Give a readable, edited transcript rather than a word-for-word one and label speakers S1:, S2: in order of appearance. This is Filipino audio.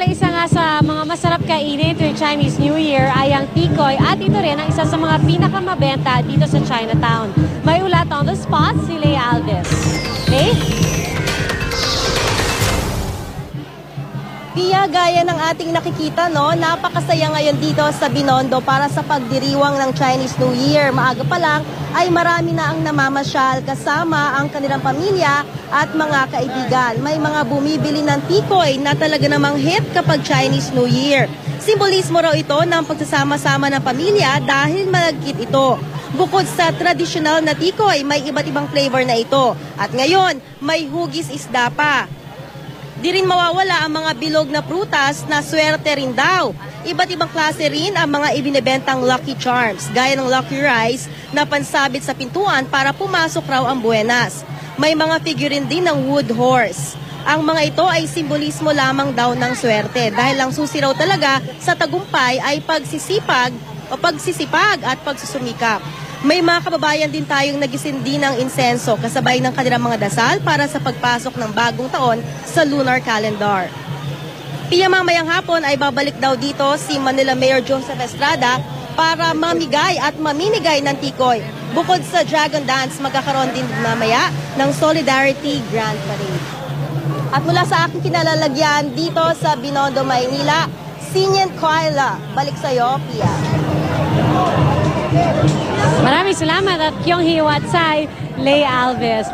S1: Isa nga sa mga masarap kainin tuwing Chinese New Year ay ang tikoy at ito rin ang isa sa mga pinakamabenta dito sa Chinatown. May ulat on the spot si Lea Alves. Lea?
S2: Pia, gaya ng ating nakikita, no, napakasaya ngayon dito sa Binondo para sa pagdiriwang ng Chinese New Year. Maaga pa lang ay marami na ang namamasyal kasama ang kanilang pamilya at mga kaibigan. May mga bumibili ng tikoy na talaga namang hit kapag Chinese New Year. Simbolismo raw ito ng pagsasama-sama ng pamilya dahil malagkit ito. Bukod sa tradisyonal na tikoy, may iba't ibang flavor na ito. At ngayon, may hugis isda pa. Di rin mawawala ang mga bilog na prutas na swerte rin daw. Iba't ibang klase rin ang mga ibinebentang Lucky Charms, gaya ng Lucky Rice na pansabit sa pintuan para pumasok raw ang buenas. May mga figurine din ng wood horse. Ang mga ito ay simbolismo lamang daw ng swerte dahil ang susi raw talaga sa tagumpay ay pagsisipag at pagsusumikap. May mga kababayan din tayong nagisindi ng insenso kasabay ng kanilang mga dasal para sa pagpasok ng bagong taon sa lunar calendar. Pia, mamayang hapon ay babalik daw dito si Manila Mayor Joseph Estrada para mamigay at maminigay ng tikoy. Bukod sa Dragon Dance, magkakaroon din mamaya ng Solidarity Grand Parade. At mula sa aking kinalalagyan dito sa Binondo, Maynila, Sinyan Koila. Balik sa iyo, Pia.
S1: Maraming salamat at Kyung Hee Watsai, Lea Alves.